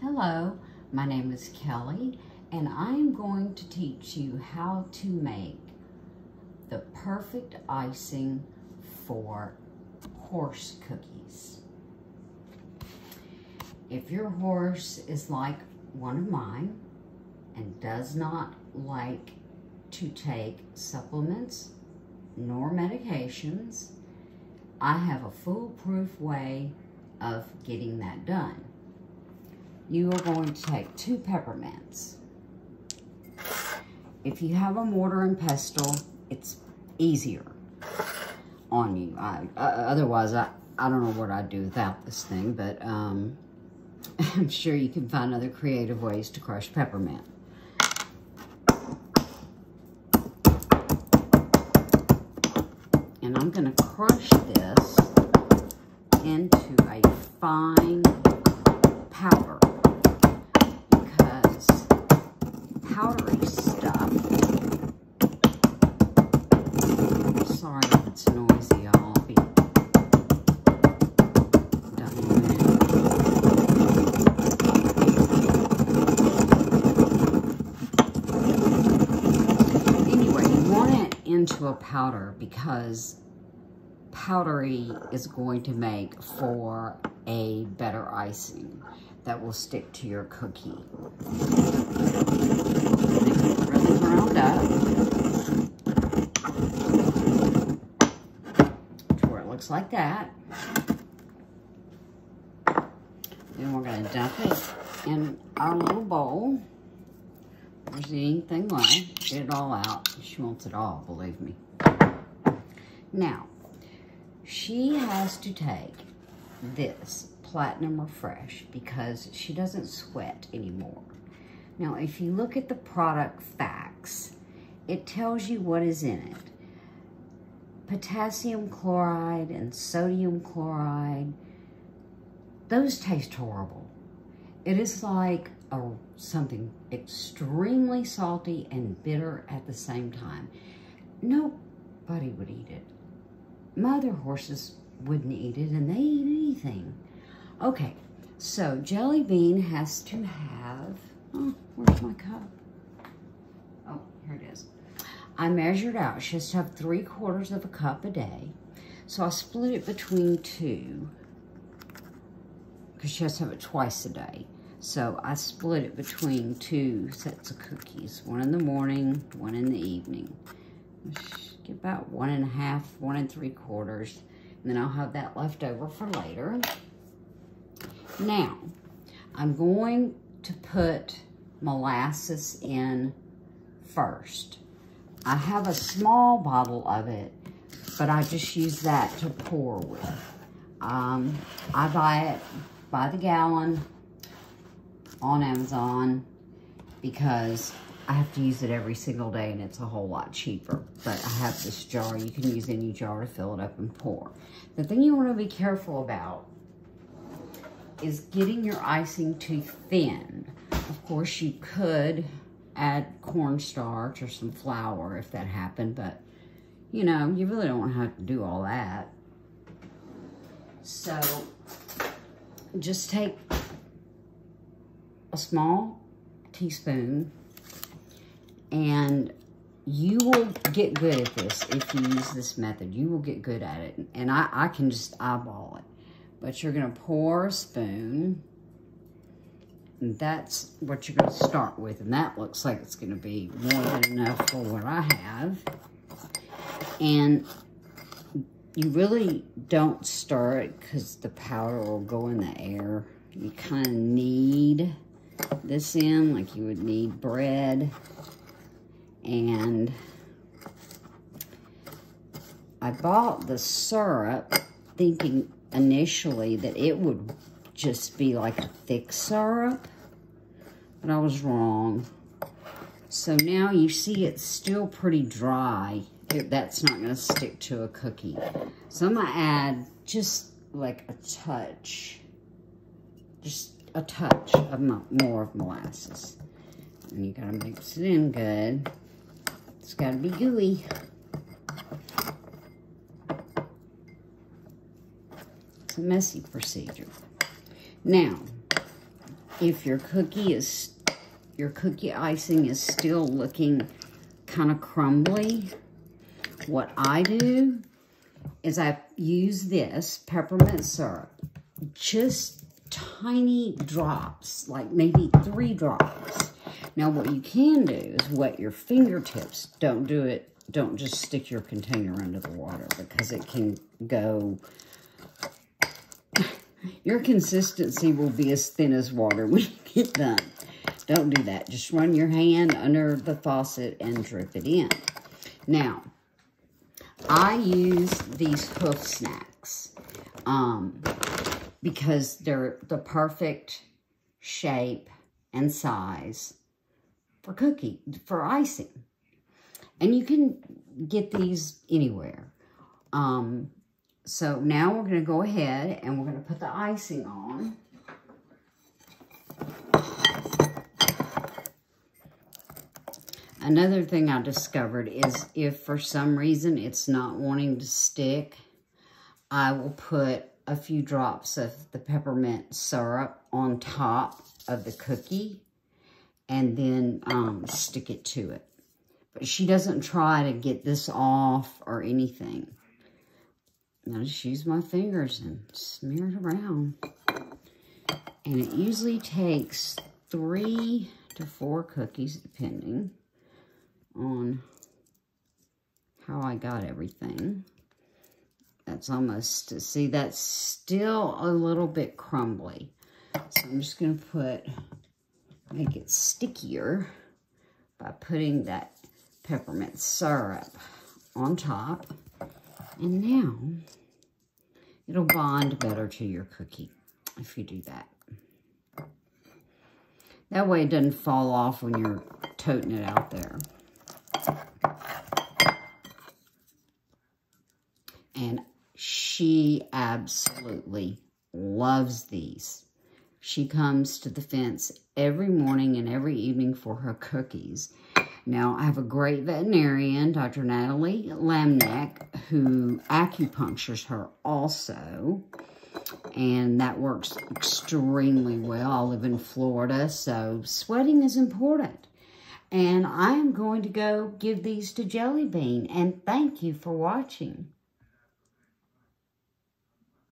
Hello, my name is Kelly, and I'm going to teach you how to make the perfect icing for horse cookies. If your horse is like one of mine and does not like to take supplements nor medications, I have a foolproof way of getting that done. You are going to take 2 peppermints. If you have a mortar and pestle, it's easier on you. Otherwise, I don't know what I'd do without this thing, but I'm sure you can find other creative ways to crush peppermint. And I'm going to crush this into a fine powder, because powdery stuff, sorry if it's noisy, I'll be done in a minute. Anyway, you want it into a powder because powdery is going to make for a better icing that will stick to your cookie. Really ground up to where it looks like that. Then we're going to dump it in our little bowl. If there's anything left, get it all out. She wants it all, believe me. Now, she has to take this Platinum Refresh because she doesn't sweat anymore. Now, if you look at the product facts, it tells you what is in it. Potassium chloride and sodium chloride, those taste horrible. It is like something extremely salty and bitter at the same time. Nobody would eat it. My other horses wouldn't eat it, and they eat anything. Okay, so Jelly Bean has to have, oh, where's my cup? Oh, here it is. I measured out, she has to have 3/4 of a cup a day. So I split it between 2, because she has to have it twice a day. So I split it between 2 sets of cookies, 1 in the morning, 1 in the evening. Get about 1 1/2, 1 3/4, and then I'll have that left over for later. Now, I'm going to put molasses in first. I have a small bottle of it, but I just use that to pour with. I buy it by the gallon on Amazon because I have to use it every single day, and it's a whole lot cheaper. But I have this jar. You can use any jar to fill it up and pour. The thing you want to be careful about is getting your icing too thin. Of course, you could add cornstarch or some flour if that happened, but, you know, you really don't have to do all that. So, just take a small teaspoon, and you will get good at this if you use this method. You will get good at it. And I can just eyeball it. But you're going to pour a spoon. And that's what you're going to start with. And that looks like it's going to be more than enough for what I have. And you really don't stir it because the powder will go in the air. You kind of knead this in like you would knead bread. And I bought the syrup thinking initially that it would just be like a thick syrup, but I was wrong. So now you see it's still pretty dry. That's not going to stick to a cookie. So I'm going to add just like a touch, just a touch of more of molasses. And you got to mix it in good. It's got to be gooey. It's a messy procedure. Now, if your cookie icing is still looking kind of crumbly, what I do is I use this peppermint syrup, just tiny drops, like maybe 3 drops. Now what you can do is wet your fingertips. Don't do it, don't just stick your container under the water because it can go, your consistency will be as thin as water when you get done. Don't do that. Just run your hand under the faucet and drip it in. Now, I use these Hoof Snacks because they're the perfect shape and size for icing. And you can get these anywhere. So now we're going to go ahead and we're going to put the icing on. Another thing I discovered is if for some reason it's not wanting to stick, I will put a few drops of the peppermint syrup on top of the cookie and then stick it to it. But she doesn't try to get this off or anything. I just use my fingers and smear it around. And it usually takes 3 to 4 cookies, depending on how I got everything. That's almost, see, that's still a little bit crumbly. So I'm just going to make it stickier by putting that peppermint syrup on top. And now, it'll bond better to your cookie if you do that. That way it doesn't fall off when you're toting it out there. And she absolutely loves these. She comes to the fence every morning and every evening for her cookies. Now, I have a great veterinarian, Dr. Natalie Lamneck, who acupunctures her also. And that works extremely well. I live in Florida, so sweating is important. And I am going to go give these to Jelly Bean. And thank you for watching.